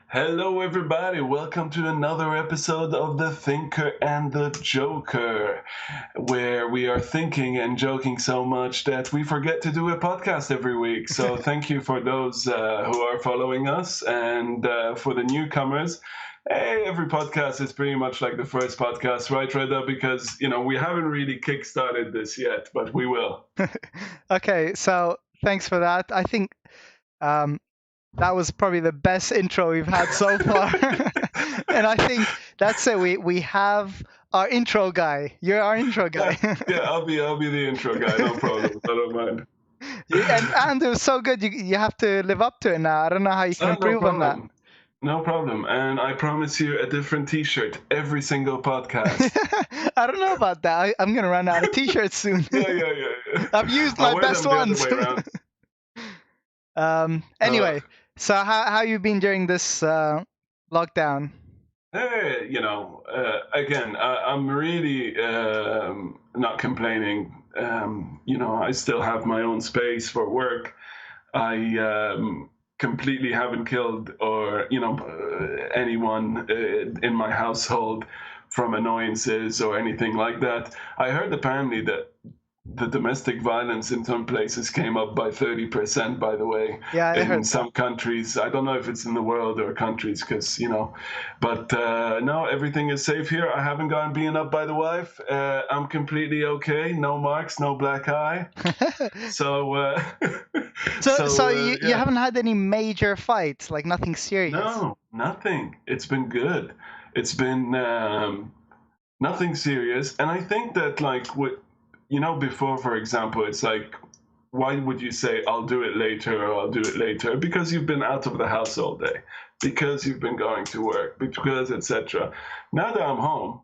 Hello, everybody. Welcome to another episode of The Thinker and the Joker, where we are thinking and joking so much that we forget to do a podcast every week. So thank you for those who are following us, and for the newcomers. Hey, every podcast is pretty much like the first podcast, right, Reda? Because, we haven't really kickstarted this yet, but we will. Okay, so thanks for that. I think that was probably the best intro we've had so far. And I think that's it. We have our intro guy. You're our intro guy. Yeah, I'll be the intro guy. No problem. I don't mind. And it was so good. You have to live up to it now. I don't know how you can improve on that. No problem. And I promise you a different T-shirt every single podcast. I don't know about that. I'm going to run out of T-shirts soon. Yeah. I've used my best ones. Anyway, so how you been during this lockdown? Hey, again, I'm really not complaining. I still have my own space for work. I completely haven't killed or anyone in my household from annoyances or anything like that. I heard apparently that the domestic violence in some places came up by 30%, by the way. Yeah, I heard some countries. I don't know if it's in the world or countries, because, but no, everything is safe here. I haven't gotten beaten up by the wife. I'm completely okay. No marks, no black eye. So, you haven't had any major fights, like nothing serious? No, nothing. It's been good. It's been nothing serious. And I think that, like, before, for example, it's like, why would you say, I'll do it later or I'll do it later? Because you've been out of the house all day, because you've been going to work, because etc. Now that I'm home,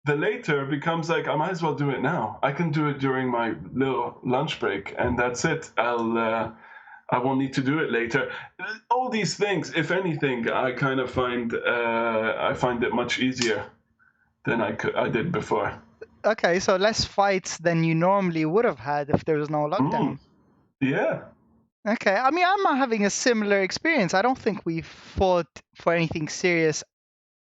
the later becomes like, I might as well do it now. I can do it during my little lunch break, and that's it. I won't need to do it later. All these things, if anything, I kind of find it much easier than I did before. Okay, so less fights than you normally would have had if there was no lockdown. Yeah. Okay, I mean, I'm not having a similar experience. I don't think we've fought for anything serious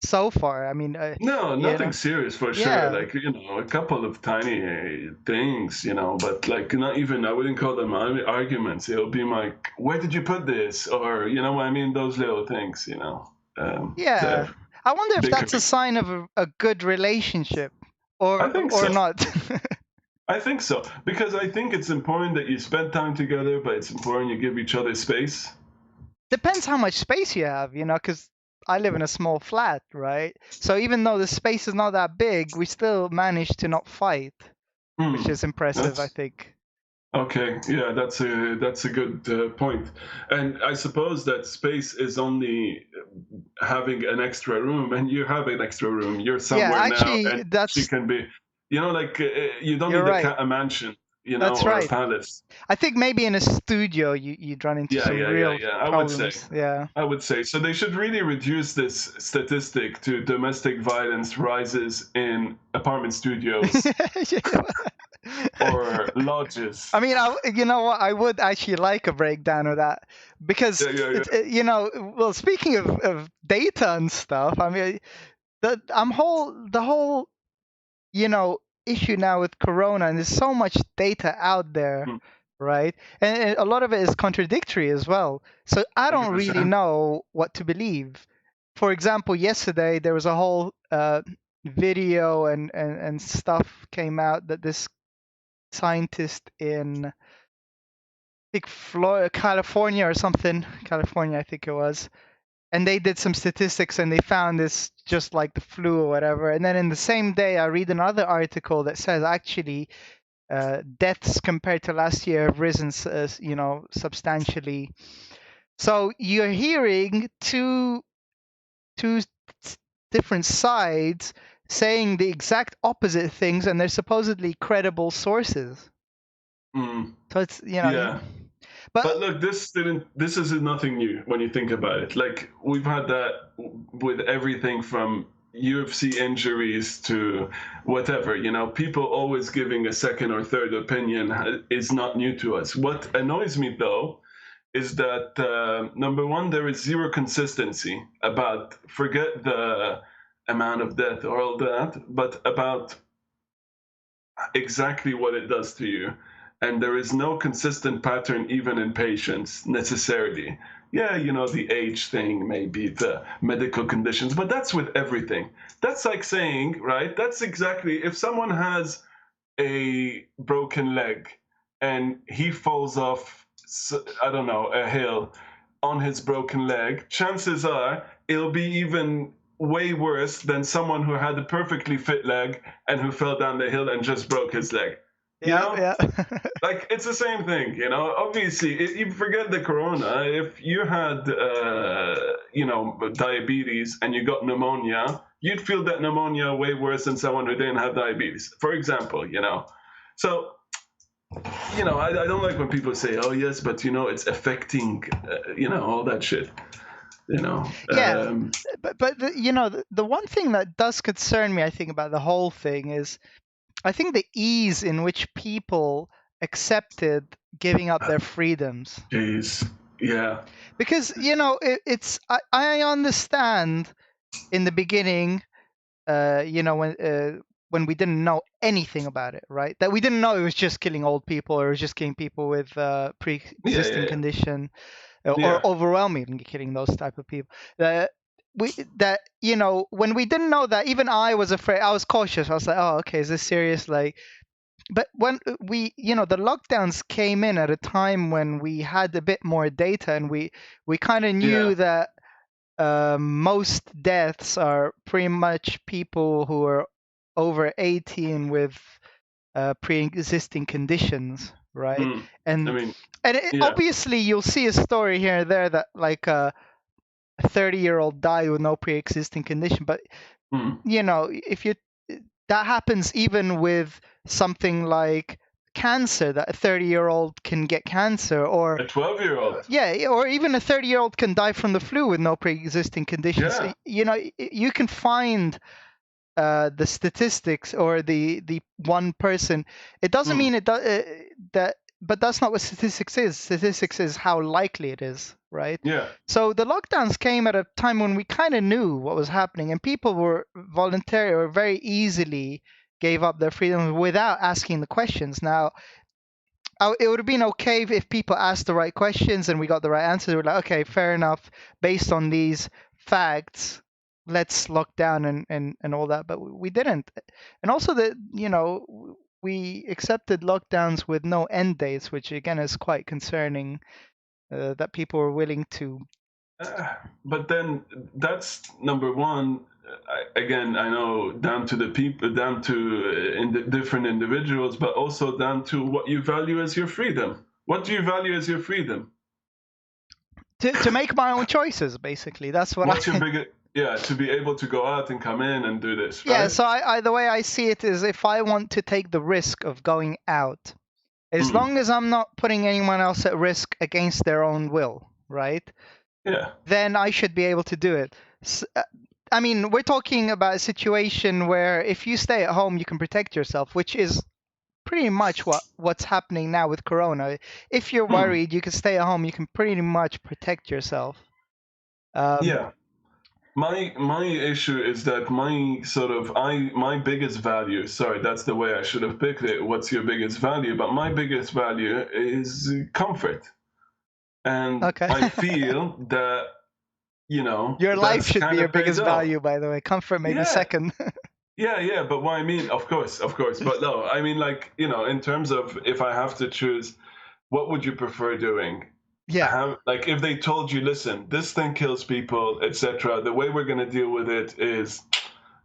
so far. I mean, no, nothing serious for sure. Yeah. Like, a couple of tiny things, but like not even, I wouldn't call them arguments. It'll be like, where did you put this? Or, I mean, those little things, Yeah. I wonder if that's a sign of a good relationship. Or not. I think so, because I think it's important that you spend time together, but it's important you give each other space. Depends how much space you have, because I live in a small flat, right? So even though the space is not that big, we still manage to not fight, which is impressive, I think. Okay, yeah, that's a good point. And I suppose that space is only having an extra room, and you have an extra room. You're somewhere now, and you can be, like you don't need a mansion, that's or right. a palace. I think maybe in a studio you'd run into some real problems. I would say so. They should really reduce this statistic to domestic violence rises in apartment studios. Or lodges. I mean, you know what? I would actually like a breakdown of that because, well, speaking of data and stuff, I mean, the whole, issue now with Corona, and there's so much data out there, right? And a lot of it is contradictory as well. So I don't 100%. Really know what to believe. For example, yesterday there was a whole video and stuff came out that this scientist in, I think, California or something. California, I think it was. And they did some statistics and they found this just like the flu or whatever. And then in the same day, I read another article that says actually deaths compared to last year have risen, substantially. So you're hearing two different sides saying the exact opposite things, and they're supposedly credible sources. So it's, you know, yeah. But look, this is nothing new when you think about it. Like, we've had that with everything from UFC injuries to whatever. You know, people always giving a second or third opinion is not new to us. What annoys me though is that number one, there is zero consistency about, forget the amount of death or all that, but about exactly what it does to you. And there is no consistent pattern, even in patients, necessarily. Yeah, you know, the age thing, maybe the medical conditions, but that's with everything. That's like saying, right? That's exactly, if someone has a broken leg and he falls off, I don't know, a hill on his broken leg, chances are it'll be even way worse than someone who had a perfectly fit leg and who fell down the hill and just broke his leg. You know? Yeah. Like, it's the same thing, you know. Obviously, you forget the corona. If you had, you know, diabetes and you got pneumonia, you'd feel that pneumonia way worse than someone who didn't have diabetes, for example, you know. So, you know, I don't like when people say, "Oh yes, but you know, it's affecting," you know, all that shit. You know. Yeah, but you know, the one thing that does concern me, I think, about the whole thing is, I think the ease in which people accepted giving up their freedoms. Jeez. Yeah. Because, you know, I understand in the beginning, you know, when we didn't know anything about it, right? That we didn't know it was just killing old people or it was just killing people with pre-existing condition, or overwhelmingly killing those type of people. That you know, when we didn't know that, even I was afraid. I was cautious. I was like, oh, okay, is this serious? Like, but when we, you know, the lockdowns came in at a time when we had a bit more data, and we kind of knew that most deaths are pretty much people who are over 18 with pre-existing conditions, right? And I mean, obviously you'll see a story here and there that like a 30-year-old died with no pre-existing condition, but you know, if you, that happens even with something like cancer, that a 30-year-old can get cancer, or a 12-year-old. Yeah, or even a 30-year-old can die from the flu with no pre-existing conditions. Yeah. You know, you can find the statistics or the one person. It doesn't mean it that, but that's not what statistics is. Statistics is how likely it is, right? Yeah. So the lockdowns came at a time when we kind of knew what was happening, and people were voluntary or very easily gave up their freedom without asking the questions. Now, it would have been okay if people asked the right questions and we got the right answers. We're like, okay, fair enough. Based on these facts, let's lock down and all that. But we didn't. And also that, you know, we accepted lockdowns with no end dates, which again is quite concerning, that people were willing to. But then that's number one. Again, I know down to the people, down to different individuals, but also down to what you value as your freedom. What do you value as your freedom? To make my own choices, basically. That's what. What's your biggest? Yeah, to be able to go out and come in and do this. Right? Yeah. So I the way I see it is, if I want to take the risk of going out, as long as I'm not putting anyone else at risk against their own will, right? Yeah. Then I should be able to do it. I mean, we're talking about a situation where if you stay at home, you can protect yourself, which is pretty much what's happening now with Corona. If you're worried, you can stay at home. You can pretty much protect yourself. Yeah. My issue is that my biggest value, sorry, that's the way I should have picked it. What's your biggest value? But my biggest value is comfort. And I feel that, you know, your life should be your biggest value, by the way. Comfort maybe second. Yeah, but what I mean, of course. But no, I mean, like, you know, in terms of if I have to choose, what would you prefer doing? Yeah. Like, if they told you, listen, this thing kills people, etc. The way we're going to deal with it is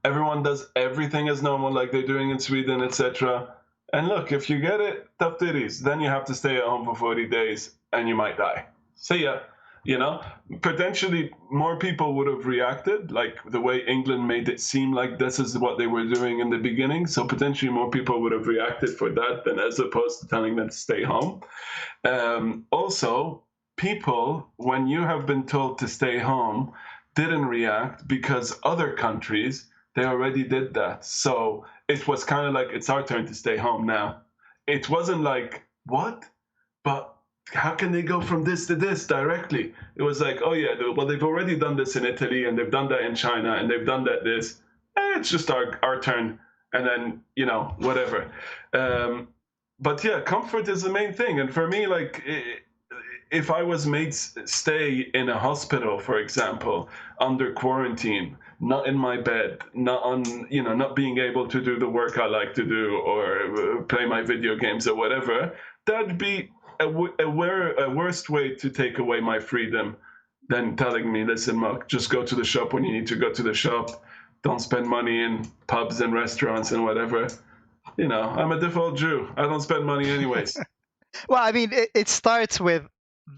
everyone does everything as normal, like they're doing in Sweden, etc. And look, if you get it, tough titties. Then you have to stay at home for 40 days and you might die. See ya. You know, potentially more people would have reacted, like the way England made it seem like this is what they were doing in the beginning. So potentially more people would have reacted for that than as opposed to telling them to stay home. Also, people, when you have been told to stay home, didn't react because other countries, they already did that. So it was kind of like, it's our turn to stay home now. It wasn't like, what? But how can they go from this to this directly? It was like, oh yeah, well, they've already done this in Italy, and they've done that in China, and they've done that this. It's just our turn, and then, you know, whatever. But yeah, comfort is the main thing. And for me, like, if I was made stay in a hospital, for example, under quarantine, not in my bed, not on, you know, not being able to do the work I like to do or play my video games or whatever, that'd be a worst way to take away my freedom than telling me, listen, Mark, just go to the shop when you need to go to the shop. Don't spend money in pubs and restaurants and whatever. You know, I'm a default Jew. I don't spend money anyways. Well, I mean, it starts with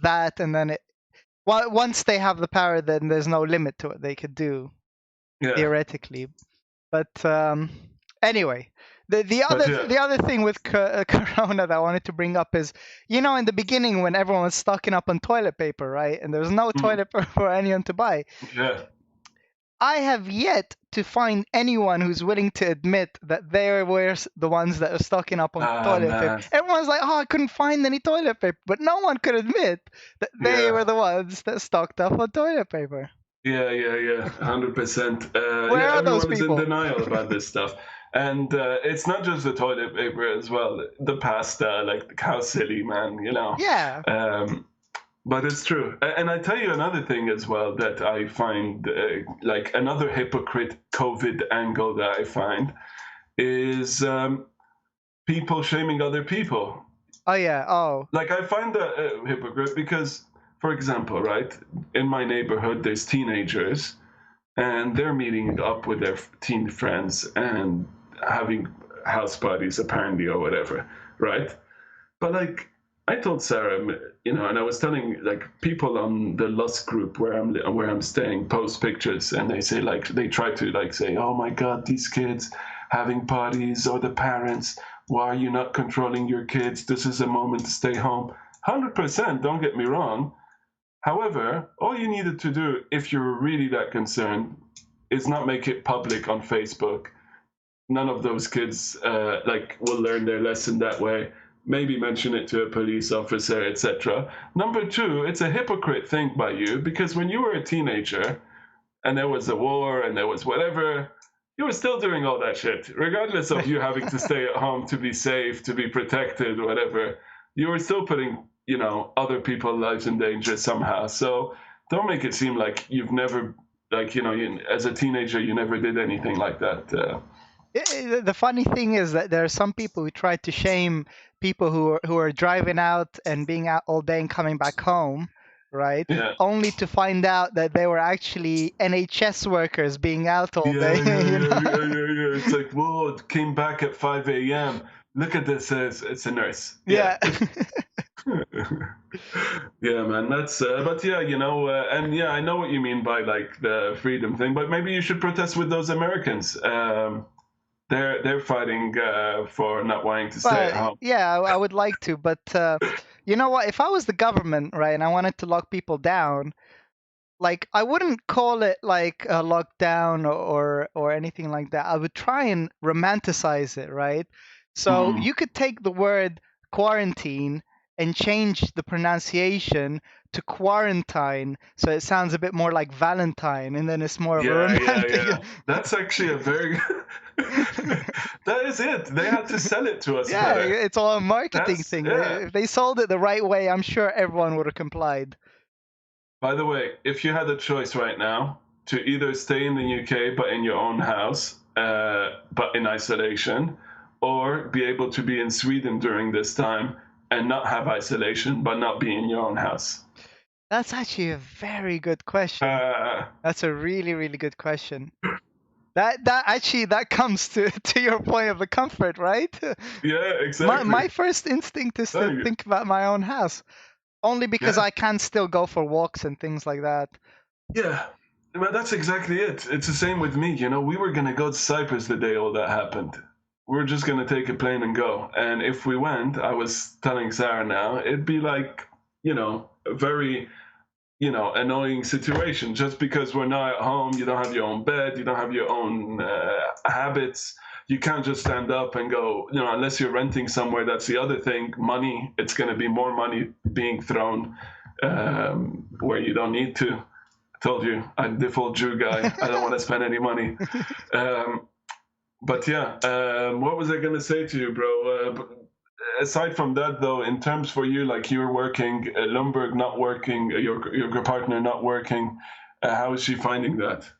that, and then once they have the power, then there's no limit to what they could do, theoretically. But anyway, the other thing with Corona that I wanted to bring up is, you know, in the beginning when everyone was stocking up on toilet paper, right, and there was no toilet paper for anyone to buy. Yeah. I have yet to find anyone who's willing to admit that they were the ones that are stocking up on toilet paper. Everyone's like, oh, I couldn't find any toilet paper. But no one could admit that they were the ones that stocked up on toilet paper. Yeah, 100%. Where are those people? Everyone is in denial about this stuff. And it's not just the toilet paper as well. The pasta, like, how silly, man, you know? Yeah. But it's true. And I tell you another thing as well that I find, like, another hypocrite COVID angle that I find is people shaming other people. Oh, yeah. Oh. Like, I find that hypocrite because, for example, right, in my neighborhood, there's teenagers, and they're meeting up with their teen friends and having house parties, apparently, or whatever, right? But, like, I told Sarah, you know, and I was telling, like, people on the Lust group where I'm staying post pictures, and they say, like, they try to, like, say, oh my God, these kids having parties, or the parents, why are you not controlling your kids? This is a moment to stay home. 100%, don't get me wrong. However, all you needed to do, if you're really that concerned, is not make it public on Facebook. None of those kids, like, will learn their lesson that way. Maybe mention it to a police officer, etc. Number two, it's a hypocrite thing by you, because when you were a teenager and there was a war and there was whatever, you were still doing all that shit, regardless of you having to stay at home to be safe, to be protected, whatever. You were still putting, you know, other people's lives in danger somehow. So don't make it seem like you've never, like, you know, as a teenager, you never did anything like that. The funny thing is that there are some people who try to shame people who are driving out and being out all day and coming back home, right? Yeah. Only to find out that they were actually NHS workers being out all day. Yeah. It's like, whoa, it came back at 5 a.m. Look at this, it's a nurse. Yeah. Yeah, man, that's but yeah, you know, and yeah, I know what you mean by, like, the freedom thing, but maybe you should protest with those Americans. They're fighting for not wanting to stay at home. Yeah, I would like to, but you know what? If I was the government, right, and I wanted to lock people down, like, I wouldn't call it like a lockdown or anything like that. I would try and romanticize it, right? So you could take the word quarantine and change the pronunciation to quarantine, so it sounds a bit more like Valentine, and then it's more of a romantic. Yeah. That's actually a very that is it. They had to sell it to us. Yeah, it's all a marketing thing. Yeah. If they sold it the right way, I'm sure everyone would have complied. By the way, if you had a choice right now to either stay in the UK but in your own house, but in isolation, or be able to be in Sweden during this time and not have isolation but not be in your own house? That's actually a very good question. That's a really, really good question. That comes to your point of the comfort, right? Yeah, exactly. My first instinct is to think about my own house. only because I can still go for walks and things like that. Yeah, well, that's exactly it. It's the same with me. We were gonna go to Cyprus the day all that happened. We were just gonna take a plane and go. And if we went, I was telling Sarah now, it'd be like, a very, annoying situation. Just because we're not at home, you don't have your own bed, you don't have your own habits. You can't just stand up and go, unless you're renting somewhere. That's the other thing. Money, it's going to be more money being thrown where you don't need to. I told you, I'm the default Jew guy. I don't want to spend any money. But yeah, what was I going to say to you, bro? Aside from that, though, in terms for you, like you're working, Lumberg not working, your partner not working, how is she finding that?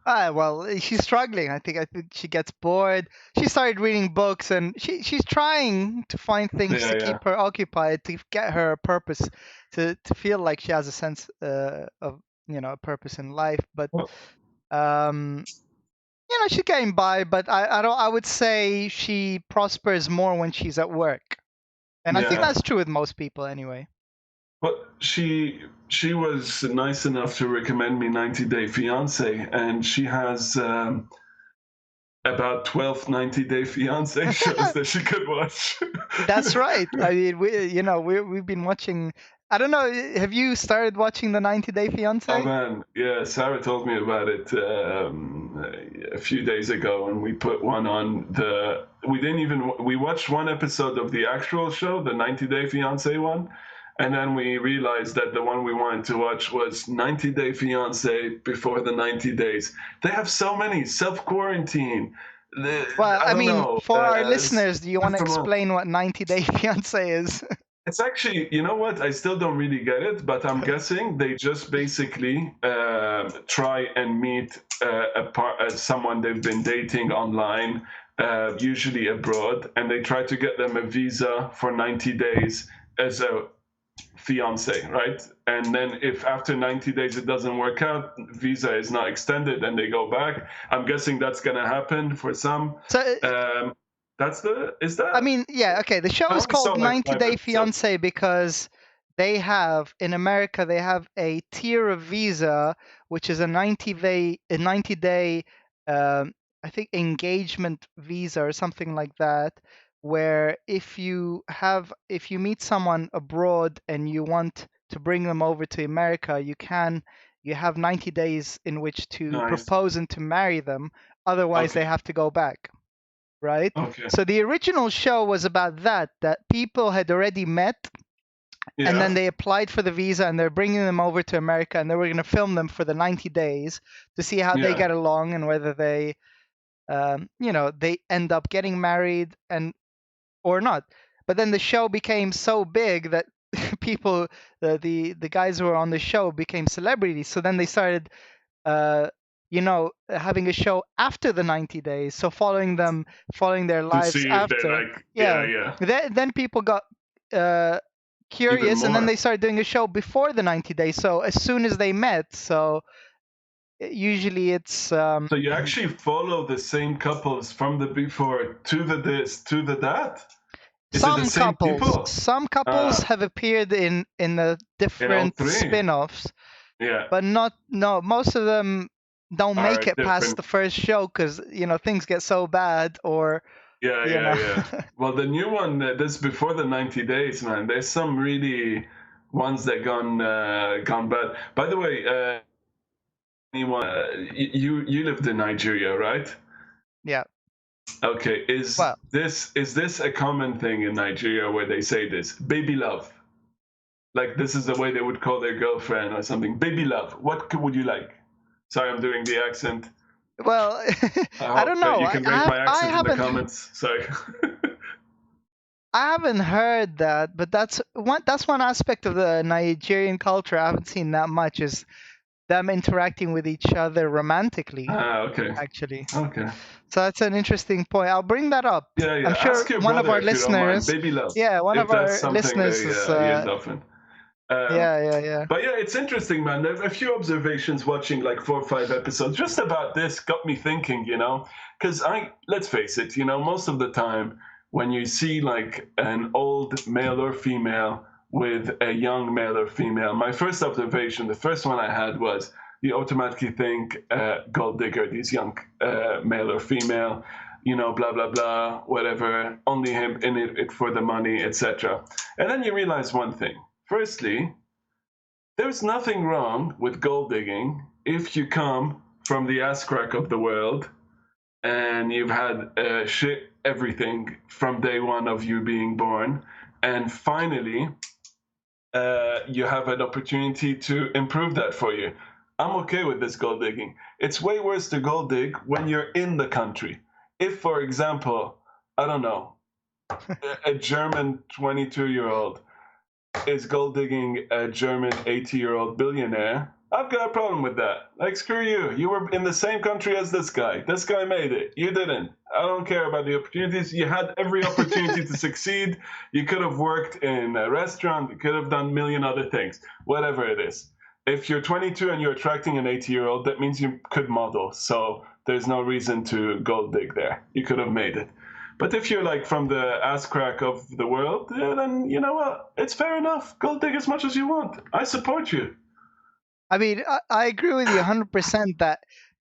Well, she's struggling. I think she gets bored. She started reading books, and she's trying to find things to keep her occupied, to get her a purpose, to feel like she has a sense of a purpose in life. But she's getting by. But I would say she prospers more when she's at work, and I think that's true with most people anyway. But she was nice enough to recommend me 90 Day Fiancé, and she has about 12 90 Day Fiancé shows that she could watch. That's right. I mean, we've been watching. I don't know. Have you started watching the 90 Day Fiancé? Oh man, yeah. Sarah told me about it a few days ago, and we put one on the. We watched one episode of the actual show, the 90 Day Fiancé one. And then we realized that the one we wanted to watch was 90 Day Fiancé before the 90 days. They have so many self-quarantine. Well, I mean, for our listeners, do you want to explain what 90 Day Fiancé is? It's actually, you know what? I still don't really get it, but I'm guessing they just basically try and meet someone they've been dating online, usually abroad, and they try to get them a visa for 90 days as a fiance, right? And then if after 90 days it doesn't work out, visa is not extended and they go back. I'm guessing that's going to happen for some. So is that? I mean, yeah, okay. The show is called 90 Day Fiancé because they have, in America, they have a tier of visa, which is a 90 day, I think, engagement visa or something like that, where if you meet someone abroad and you want to bring them over to America, you have 90 days in which to propose and to marry them. Otherwise, they have to go back, right? Okay. So the original show was about that people had already met, and then they applied for the visa, and they're bringing them over to America, and they were going to film them for the 90 days to see how they get along and whether they, they end up getting married or not. But then the show became so big that people, the guys who were on the show became celebrities. So then they started, having a show after the 90 days. So following their lives after. Then people got curious, and then they started doing a show before the 90 days. So as soon as they met, usually it's so you actually follow the same couples from the before to the this to the that. Some couples have appeared in the different spin-offs, but most of them don't make it past the first show because things get so bad or Well, the new one that's before the 90 days, man. There's some really ones that gone bad. By the way, you lived in Nigeria, right? Yeah. Okay, is this a common thing in Nigeria where they say this? Baby love. Like this is the way they would call their girlfriend or something. Baby love. What would you like? Sorry, I'm doing the accent. Well, I don't know. You can rate my accent in the comments. Sorry. I haven't heard that, but that's one aspect of the Nigerian culture I haven't seen that much is them interacting with each other romantically. Okay. Actually. Okay. So that's an interesting point. I'll bring that up. Yeah. I'm sure one of our listeners. Baby love. Yeah, one of our listeners is. Yeah. But yeah, it's interesting, man. There are a few observations watching like 4 or 5 episodes just about this got me thinking, because let's face it, most of the time when you see like an old male or female with a young male or female, my first observation, the first one I had was you automatically think gold digger, these young male or female, blah blah blah, whatever, only him in it for the money, etc. And then you realize one thing. Firstly, there's nothing wrong with gold digging if you come from the ass crack of the world and you've had shit everything from day one of you being born, and finally you have an opportunity to improve that for you. I'm okay with this gold digging. It's way worse to gold dig when you're in the country. If, for example, I don't know, a German 22-year-old is gold digging a German 80-year-old billionaire, I've got a problem with that. Like, screw you. You were in the same country as this guy. This guy made it. You didn't. I don't care about the opportunities. You had every opportunity to succeed. You could have worked in a restaurant. You could have done a million other things, whatever it is. If you're 22 and you're attracting an 80-year-old, that means you could model. So there's no reason to gold dig there. You could have made it. But if you're like from the ass crack of the world, then you know what? It's fair enough. Gold dig as much as you want. I support you. I mean, I agree with you 100% that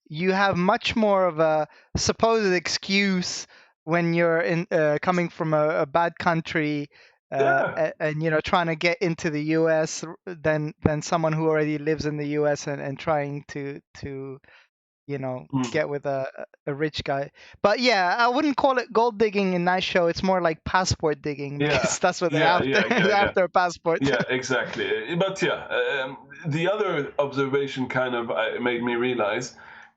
you have much more of a supposed excuse when you're coming from a bad country and trying to get into the U.S. than someone who already lives in the U.S. and trying to get with a rich guy. But yeah, I wouldn't call it gold digging in that show. It's more like passport digging, because that's what they're after. After a passport. Yeah, exactly. But the other observation kind of made me realize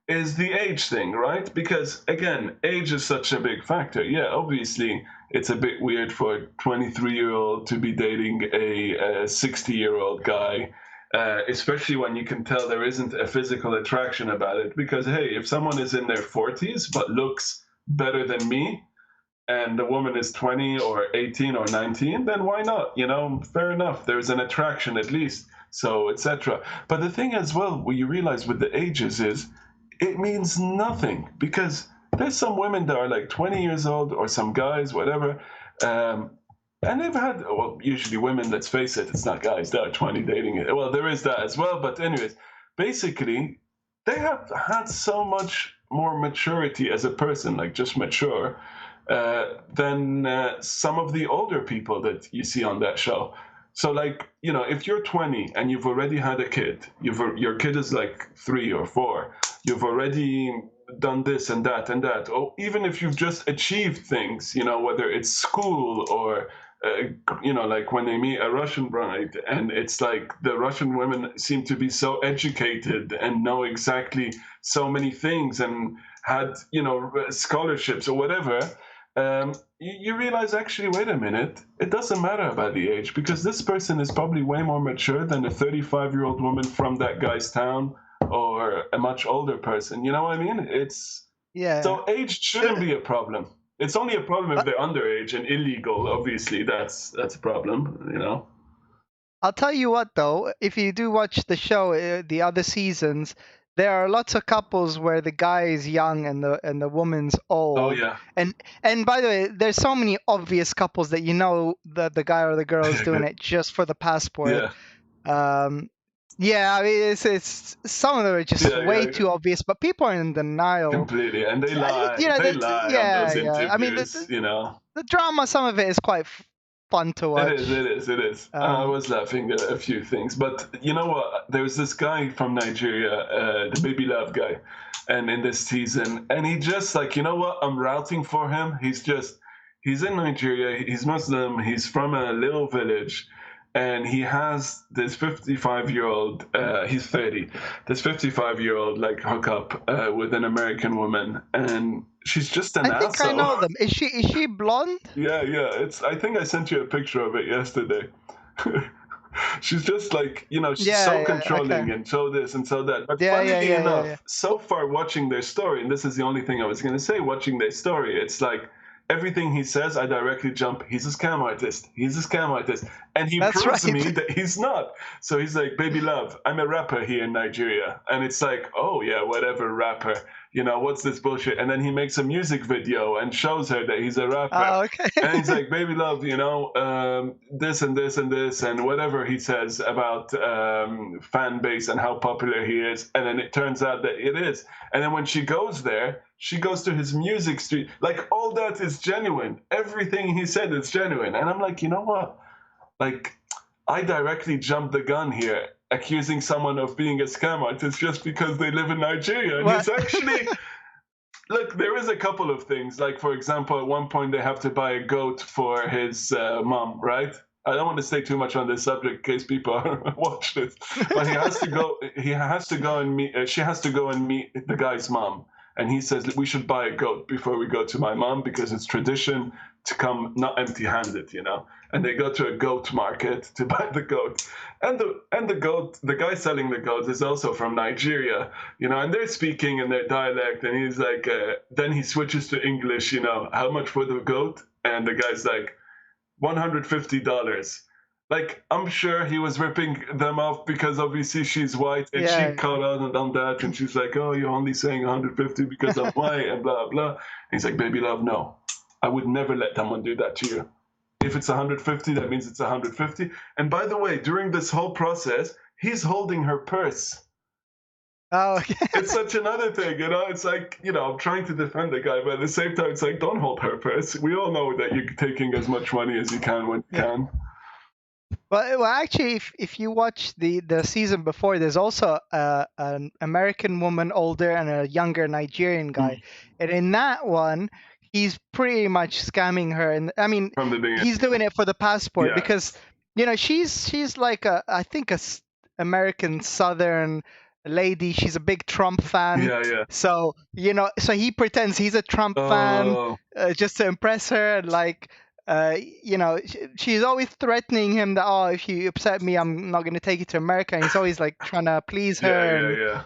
is the age thing, right? Because again, age is such a big factor. Yeah, obviously it's a bit weird for a 23-year-old to be dating a 60-year-old guy. Especially when you can tell there isn't a physical attraction about it. Because, hey, if someone is in their 40s but looks better than me, and the woman is 20 or 18 or 19, then why not? Fair enough. There's an attraction at least, so etc. But the thing as well, what you realize with the ages is it means nothing, because there's some women that are like 20 years old, or some guys, whatever, and they've had, well, usually women, let's face it, it's not guys that are 20 dating it. Well, there is that as well. But anyways, basically, they have had so much more maturity as a person, like just mature, than some of the older people that you see on that show. So like, if you're 20 and you've already had a kid, your kid is like 3 or 4, you've already done this and that and that, or even if you've just achieved things, whether it's school or like when they meet a Russian bride, and it's like the Russian women seem to be so educated and know exactly so many things and had, scholarships or whatever, you realize, actually, wait a minute, it doesn't matter about the age, because this person is probably way more mature than a 35-year-old woman from that guy's town, or a much older person. You know what I mean? So age shouldn't be a problem. It's only a problem if they're underage and illegal. Obviously, that's a problem, I'll tell you what, though, if you do watch the show, the other seasons, there are lots of couples where the guy is young and the woman's old. Oh yeah. And by the way, there's so many obvious couples that that the guy or the girl is doing it just for the passport. Yeah. I mean, it's some of them are just way too obvious, but people are in denial completely, and they lie. They lie on those interviews. I mean, the drama, some of it is quite fun to watch. It is. I was laughing at a few things, but you know what? There's this guy from Nigeria, the Baby Love guy, and in this season, and he just like, you know what? I'm rooting for him. He's in Nigeria. He's Muslim. He's from a little village. And he has this 55-year-old, he's 30, this 55-year-old like hookup with an American woman, and she's just an asshole. I think I know them. Is she blonde? Yeah. I think I sent you a picture of it yesterday. She's just like, she's so controlling and so this and so that. But funnily enough, so far watching their story, and this is the only thing I was going to say, watching their story, it's like, everything he says, I directly jump, he's a scam artist. And he proves to me that he's not. So he's like, Baby Love, I'm a rapper here in Nigeria. And it's like, oh yeah, whatever, rapper. you know, what's this bullshit? And then he makes a music video and shows her that he's a rapper. Oh, okay. And he's like, baby love, you know, this and this and this and whatever he says about fan base and how popular he is. And then it turns out that it is. And then when she goes there, she goes to his music street. Like, all that is genuine. Everything he said is genuine. And I'm like, you know what? Like, I directly jumped the gun here, accusing someone of being a scam artist just because they live in Nigeria. And it's actually, look, there is a couple of things. Like, for example, at one point they have to buy a goat for his mom, right? I don't want to say too much on this subject in case people watch this, but he has to go. He has to go and meet. She has to go and meet the guy's mom, and he says we should buy a goat before we go to my mom because it's tradition to come not empty-handed, you know. And they go to a goat market to buy the goat, and the guy selling the goat is also from Nigeria, you know. And they're speaking in their dialect, and he's like, then he switches to English, you know, how much for the goat? And the guy's like, $150. Like, I'm sure he was ripping them off because obviously she's white and she caught on that, and she's like, oh, you're only saying 150 because I'm white and blah blah. And he's like, baby love, no, I would never let someone do that to you. If it's 150, that means it's 150. And by the way, during this whole process, he's holding her purse. Oh, okay. It's such another thing, you know. It's like, you know, I'm trying to defend the guy, but at the same time, it's like, don't hold her purse. We all know that you're taking as much money as you can when you can. Well, actually, if you watch the season before, there's also an American woman, older, and a younger Nigerian guy, and in that one, he's pretty much scamming her. And I mean, from the beginning, he's doing it for the passport because, you know, she's like I think a American Southern lady. She's a big Trump fan. Yeah. So, you know, so he pretends he's a Trump fan just to impress her, and like. You know, she's always threatening him that, oh, if you upset me, I'm not going to take you to America. And he's always like trying to please her. Yeah.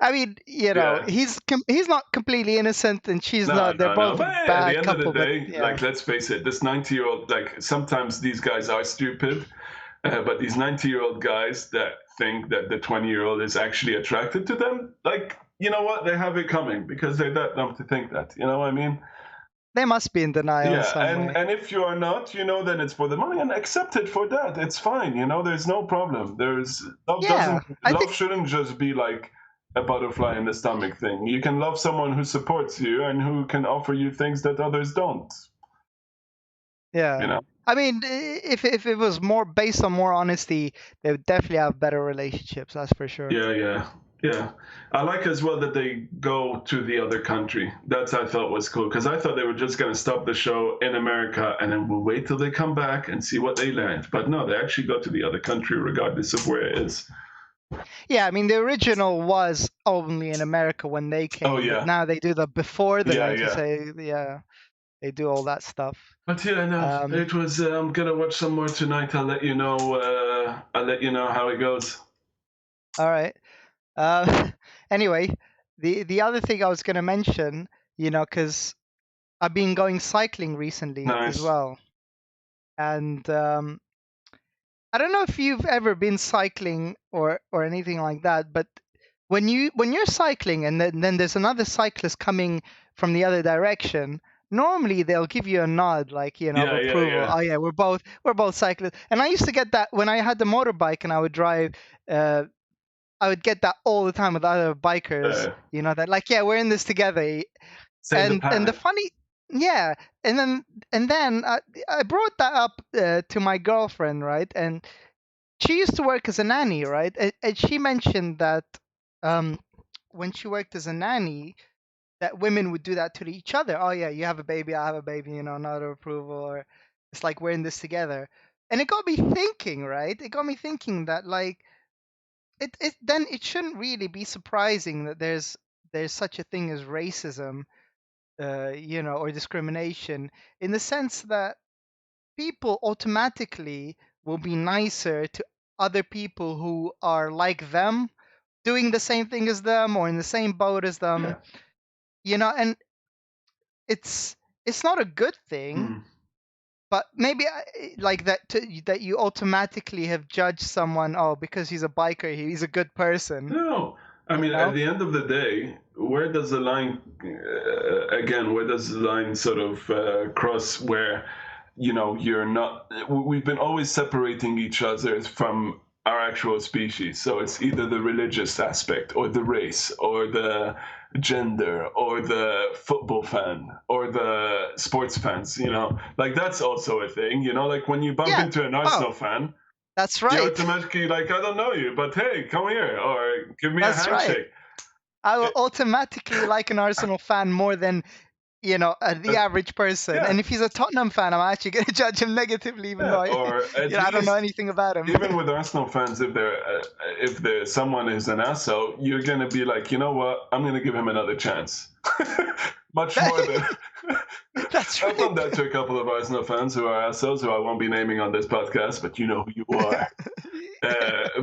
I mean, you know, he's not completely innocent, and she's not. They're both but a bad at the end couple. Of the day, like, let's face it, this 90-year-old, like, sometimes these guys are stupid, but these 90-year-old guys that think that the 20-year-old is actually attracted to them, like, you know what? They have it coming because they're that dumb to think that. You know what I mean? They must be in denial in some way. And if you are not, you know, then it's for the money, and accept it for that. It's fine, you know. There's no problem. Love shouldn't just be like a butterfly in the stomach thing. You can love someone who supports you and who can offer you things that others don't. Yeah. You know? I mean, if it was more based on more honesty, they would definitely have better relationships. That's for sure. Yeah. I like as well that they go to the other country. That's I thought was cool, because I thought they were just going to stop the show in America and then we'll wait till they come back and see what they learned. But no, they actually go to the other country regardless of where it is. Yeah, I mean, the original was only in America when they came. Oh, yeah. But now they do the before the they do all that stuff. But yeah, no, it was. I'm gonna watch some more tonight. I'll let you know. How it goes. All right. Anyway, the other thing I was going to mention, you know, because I've been going cycling recently as well, and I don't know if you've ever been cycling or anything like that, but when you're cycling and then there's another cyclist coming from the other direction, normally they'll give you a nod, like, you know, approval. Yeah. Oh yeah, we're both cyclists. And I used to get that when I had the motorbike and I would drive. I would get that all the time with other bikers, you know, that like, yeah, we're in this together. And the funny, and then I brought that up to my girlfriend, right? And she used to work as a nanny, right? And she mentioned that when she worked as a nanny, that women would do that to each other. Oh yeah, you have a baby, I have a baby, you know, not approval, or it's like we're in this together. And it got me thinking, right? It got me thinking that like. It shouldn't really be surprising that there's such a thing as racism, you know, or discrimination, in the sense that people automatically will be nicer to other people who are like them, doing the same thing as them or in the same boat as them, you know, and it's not a good thing. But maybe like that that you automatically have judged someone, oh, because he's a biker, he's a good person. No, I mean, at the end of the day, where does the line, where does the line sort of cross where, you're not, we've been always separating each other from our actual species. So it's either the religious aspect or the race or the gender or the football fan or the sports fans, like that's also a thing, like when you bump into an Arsenal fan. That's right. You automatically I don't know you, but hey, come here or give me a handshake. Right. I will automatically like an Arsenal fan more than the average person. Yeah. And if he's a Tottenham fan, I'm actually going to judge him negatively, even though I don't know anything about him. Even with Arsenal fans, if there's someone who's an asshole, you're going to be like, you know what? I'm going to give him another chance. Much more than. That's right. I've done that to a couple of Arsenal fans who are assholes who I won't be naming on this podcast, but you know who you are.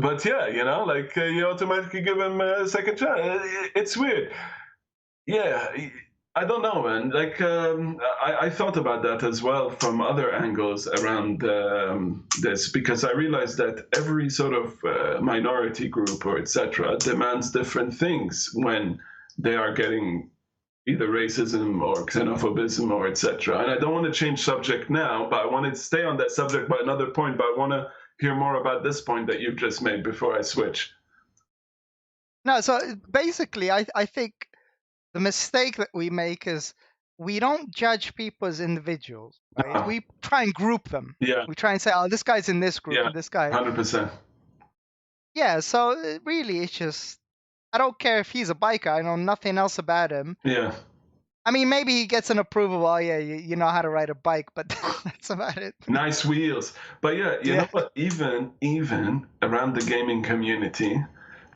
But yeah, you automatically give him a second chance. It's weird. Yeah. I don't know, man. I thought about that as well from other angles around this, because I realized that every sort of minority group or etc. demands different things when they are getting either racism or xenophobism or etc. And I don't want to change subject now, but I want to stay on that subject by another point. But I want to hear more about this point that you've just made before I switch. No, so basically, I think the mistake that we make is we don't judge people as individuals, right? We try and group them. Yeah. We try and say, oh, this guy's in this group, and this guy. 100%. Yeah, so really, it's just, I don't care if he's a biker. I know nothing else about him. Yeah. I mean, maybe he gets an approval. Oh, yeah, you know how to ride a bike, but that's about it. Nice wheels. But yeah, you know what? Even around the gaming community,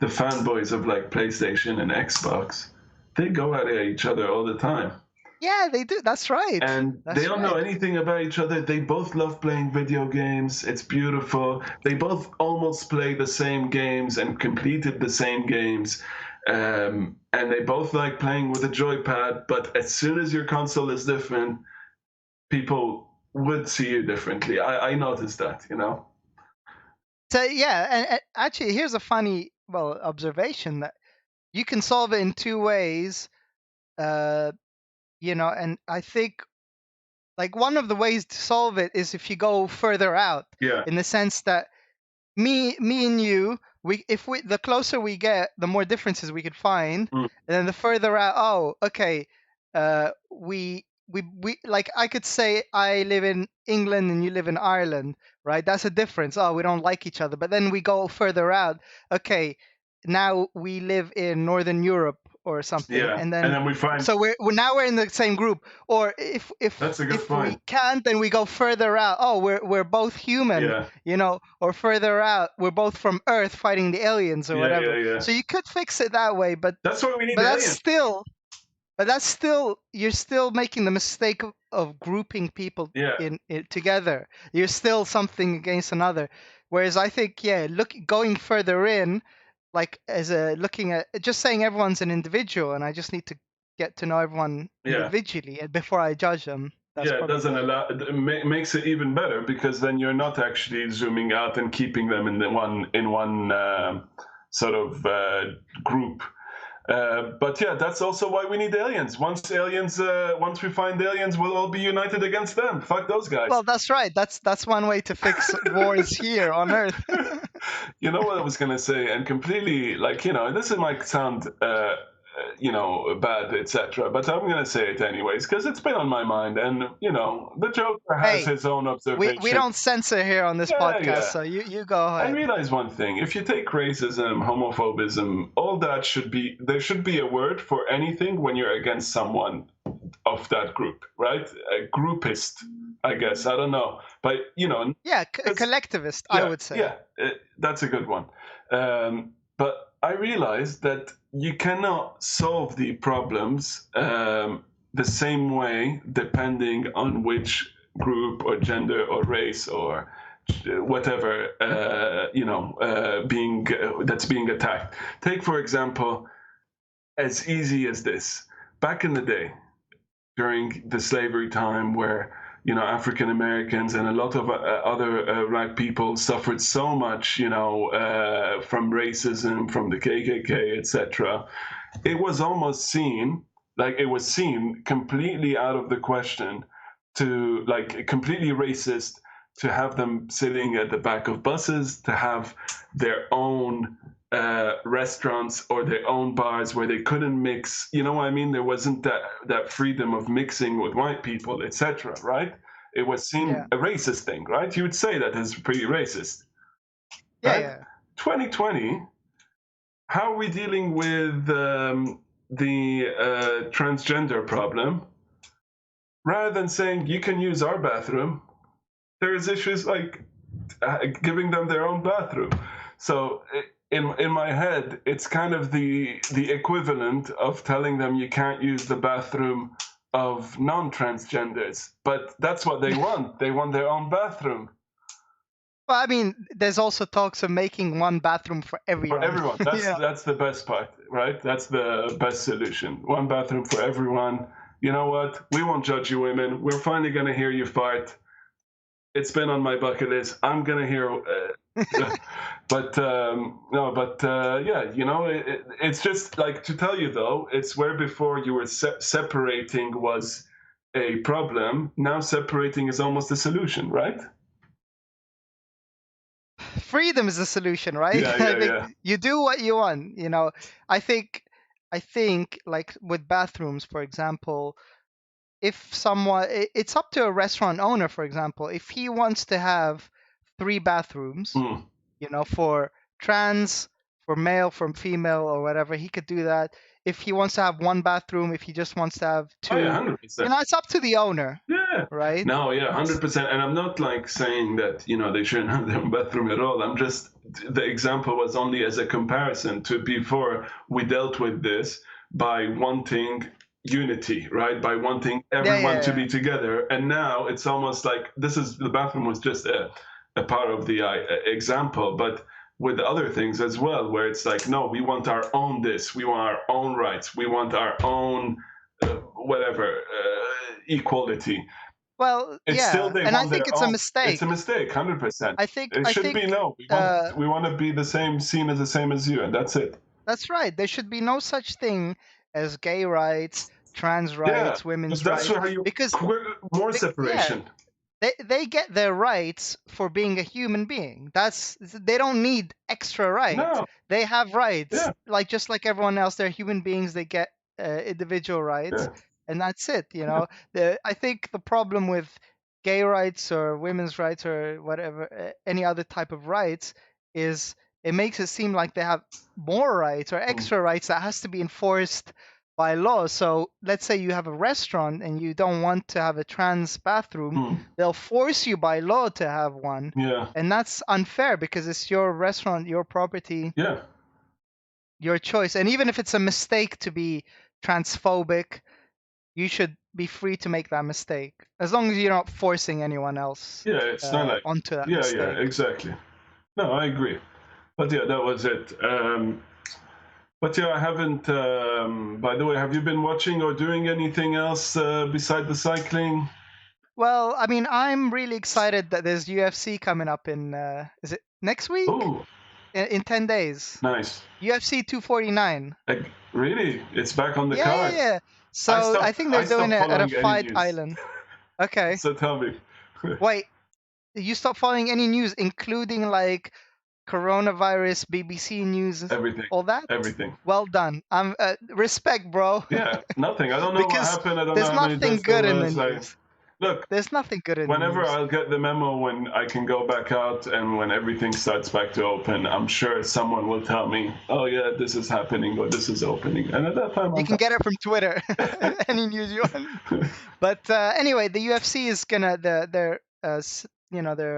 the fanboys of like PlayStation and Xbox, they go at each other all the time. Yeah, they do. That's right. And they don't know anything about each other. They both love playing video games. It's beautiful. They both almost play the same games and completed the same games. And they both like playing with a joypad. But as soon as your console is different, people would see you differently. I noticed that, So, yeah. And actually, here's a funny, observation that you can solve it in two ways, and I think like one of the ways to solve it is if you go further out, in the sense that me and you, the closer we get, the more differences we could find, and then the further out, we like, I could say I live in England and you live in Ireland, right? That's a difference. Oh, we don't like each other. But then we go further out. Okay, now we live in Northern Europe or something, and then we find. So we're in the same group. Or if we can't, then we go further out. Oh, we're both human, or further out, we're both from Earth fighting the aliens or whatever. Yeah. So you could fix it that way, but that's what we need. But that's still you're still making the mistake of grouping people in together. You're still something against another. Whereas I think going further in, like looking at just saying everyone's an individual, and I just need to get to know everyone individually before I judge them. It doesn't allow. It makes it even better, because then you're not actually zooming out and keeping them in one sort of group. But that's also why we need aliens. Once we find aliens, we'll all be united against them. Fuck those guys. Well, that's right. That's one way to fix wars here on Earth. You know what I was gonna say, and completely this might sound bad, etc. But I'm gonna say it anyways because it's been on my mind, and the Joker has his own observation. We don't censor here on this podcast, so you go ahead. I realize one thing: if you take racism, homophobism, all that there should be a word for anything when you're against someone of that group, right? A groupist, I guess. I don't know, but collectivist, I would say. Yeah, that's a good one. But I realized that you cannot solve the problems the same way depending on which group or gender or race or whatever that's being attacked. Take, for example, as easy as this. Back in the day, during the slavery time, where African Americans and a lot of other black people suffered so much, from racism, from the KKK, etc. It was almost seen, like it was seen completely out of the question to, like, completely racist to have them sitting at the back of buses, to have their own restaurants or their own bars where they couldn't mix. You know what I mean? There wasn't that freedom of mixing with white people, etc. Right? It was seen a racist thing, right? You would say that is pretty racist. Yeah, right? 2020. How are we dealing with the transgender problem? Rather than saying you can use our bathroom, there's issues like giving them their own bathroom. So in my head, it's kind of the equivalent of telling them you can't use the bathroom of non-transgenders. But that's what they want. They want their own bathroom. Well, I mean, there's also talks of making one bathroom for everyone. For everyone. That's the best part, right? That's the best solution. One bathroom for everyone. You know what? We won't judge you, women. We're finally going to hear you fart. It's been on my bucket list. I'm going to hear... it's just like, to tell you though, it's where before you were separating was a problem. Now separating is almost a solution, right? Freedom is the solution, right? Yeah. You do what you want. I think like with bathrooms, for example, if someone, it's up to a restaurant owner, for example, if he wants to have 3 bathrooms, for trans, for male, for female, or whatever, he could do that. If he wants to have 1 bathroom, if he just wants to have 2, 100%. It's up to the owner. Yeah. Right? No, 100%. And I'm not like saying that, they shouldn't have their own bathroom at all. I'm just, the example was only as a comparison to before we dealt with this by wanting unity, right? By wanting everyone to be together. And now it's almost like the bathroom was just a part of the example, but with other things as well, where it's like, no, we want our own this, we want our own rights, we want our own equality. Well, it's still and I think it's a mistake. It's a mistake, 100%. I think it should be no. We want to be seen as the same as you, and that's it. That's right. There should be no such thing as gay rights, trans rights, women's rights. Because more separation. They get their rights for being a human being. They don't need extra rights. No. They have rights, just like everyone else. They're human beings. They get individual rights, and that's it. I think the problem with gay rights or women's rights or whatever, any other type of rights, is it makes it seem like they have more rights or extra rights that has to be enforced by law. So let's say you have a restaurant and you don't want to have a trans bathroom, they'll force you by law to have one. Yeah. And that's unfair because it's your restaurant, your property, your choice. And even if it's a mistake to be transphobic, you should be free to make that mistake, as long as you're not forcing anyone else it's not like, onto that mistake. Yeah, exactly. No, I agree. But that was it. But I haven't, by the way, have you been watching or doing anything else beside the cycling? Well, I mean, I'm really excited that there's UFC coming up in, is it next week? Ooh. In 10 days. Nice. UFC 249. Really? It's back on the card? Yeah. So I think they're doing it at a fight island. Okay. So tell me. Wait, you stopped following any news, including like coronavirus, BBC News, everything, all that? Everything. Well done. Respect, bro. Yeah, nothing. I don't know what happened. I don't know how many there's nothing good in the news. Look, there's nothing good in the news. Whenever I'll get the memo when I can go back out and when everything starts back to open, I'm sure someone will tell me, oh yeah, this is happening or this is opening. And at that time, you can get it from Twitter. Any news you want. But anyway, the UFC is gonna they're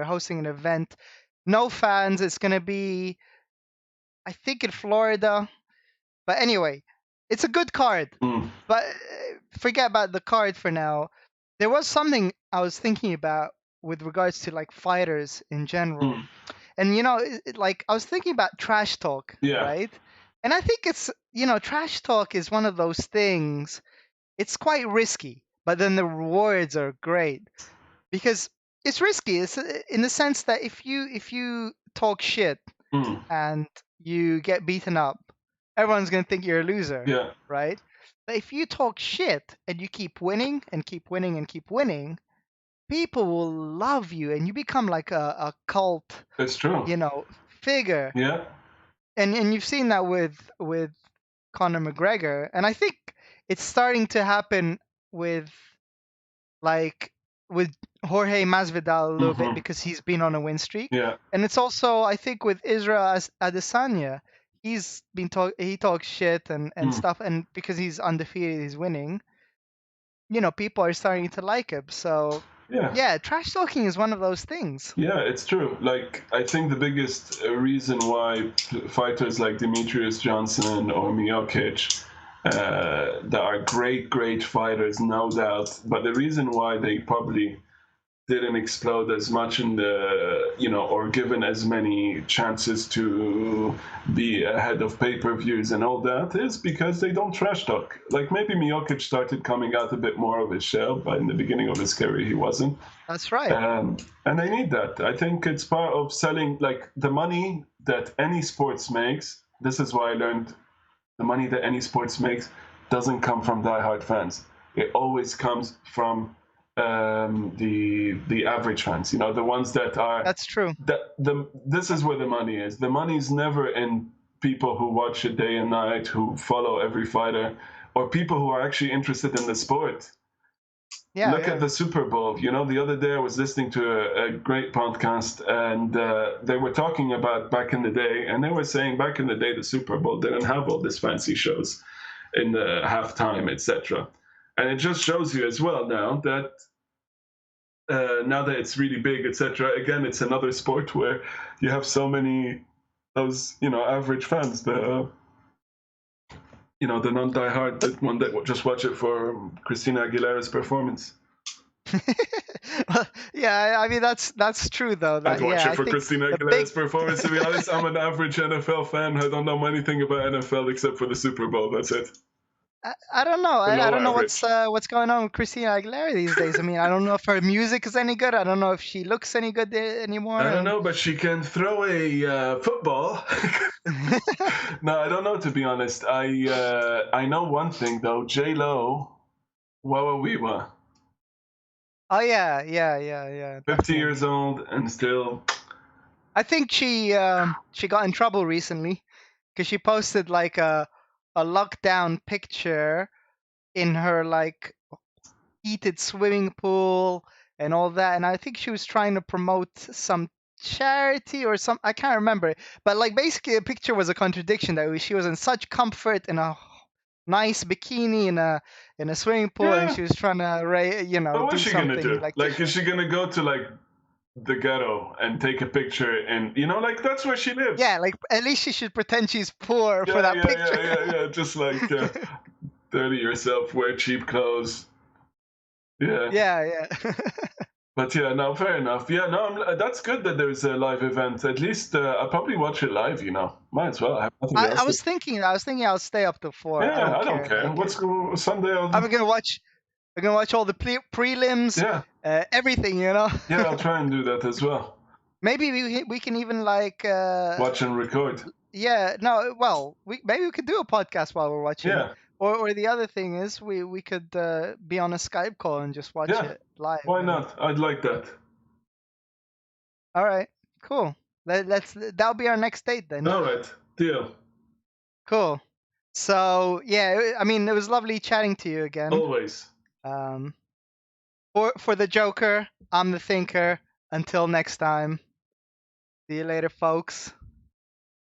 hosting an event. No fans. It's gonna be, I think, in Florida. But anyway, it's a good card. But forget about the card for now. There was something I was thinking about with regards to like fighters in general. And like I was thinking about trash talk, right? And I think it's, trash talk is one of those things. It's quite risky, but then the rewards are great. because it's risky. It's in the sense that if you talk shit and you get beaten up, everyone's gonna think you're a loser. Yeah. Right? But if you talk shit and you keep winning and keep winning and keep winning, people will love you and you become like a cult. That's true. Figure. Yeah. And you've seen that with Conor McGregor, and I think it's starting to happen with Jorge Masvidal a little bit because he's been on a win streak. Yeah. And it's also, I think, with Israel Adesanya, he talks shit and stuff, and because he's undefeated, he's winning. People are starting to like him. So yeah, trash talking is one of those things. Yeah, it's true. Like, I think the biggest reason why fighters like Demetrius Johnson or Miocic, that are great fighters, no doubt, but the reason why they probably didn't explode as much in the, or given as many chances to be ahead of pay-per-views and all that is because they don't trash talk. Like, maybe Miocic started coming out a bit more of his shell, but in the beginning of his career he wasn't. That's right. And they need that. I think it's part of selling, like, the money that any sports makes. This is why I learned the money that any sports makes doesn't come from diehard fans. It always comes from the average fans, the ones that are. That's true. This is where the money is. The money's never in people who watch it day and night, who follow every fighter, or people who are actually interested in the sport. Look at the Super Bowl. The other day I was listening to a great podcast, and they were talking about back in the day, and they were saying back in the day the Super Bowl didn't have all these fancy shows in the halftime, etc. And it just shows you as well now that it's really big, etc. Again, it's another sport where you have so many those average fans, the non-diehard, the one that just watch it for Christina Aguilera's performance. Yeah, I mean that's true though. I'd watch it for Christina Aguilera's performance. To be honest, I'm an average NFL fan. I don't know anything about NFL except for the Super Bowl. That's it. I don't know. I don't know what's going on with Christina Aguilera these days. I mean, I don't know if her music is any good. I don't know if she looks any good anymore. I don't know, but she can throw a football. No, I don't know, to be honest. I know one thing though. J-Lo, Wawa Wiwa. Oh yeah. 50 definitely. Years old and still. I think she got in trouble recently because she posted like a lockdown picture in her like heated swimming pool and all that, and I think she was trying to promote some charity or some, I can't remember, but like basically the picture was a contradiction that she was in such comfort in a nice bikini in a swimming pool, and she was trying to what was do she something gonna do? Like is she gonna go to like the ghetto and take a picture and like that's where she lives? Yeah, like at least she should pretend she's poor for that picture. Yeah, just like dirty yourself, wear cheap clothes. Yeah. But yeah, no, fair enough. Yeah, no, that's good that there's a live event. At least I'll probably watch it live. Might as well. I was thinking I'll stay up to 4. Yeah, I don't care. What's Sunday? I'm gonna watch all the prelims. Yeah. Everything, Yeah, I'll try and do that as well. Maybe we can even like watch and record. Yeah. No. Well, maybe we could do a podcast while we're watching. Yeah. Or the other thing is we could be on a Skype call and just watch it live. Why not? I'd like that. All right. Cool. That'll be our next date then. All right. Deal. Cool. So yeah, I mean, it was lovely chatting to you again. Always. For the Joker, I'm the Thinker. Until next time. See you later, folks.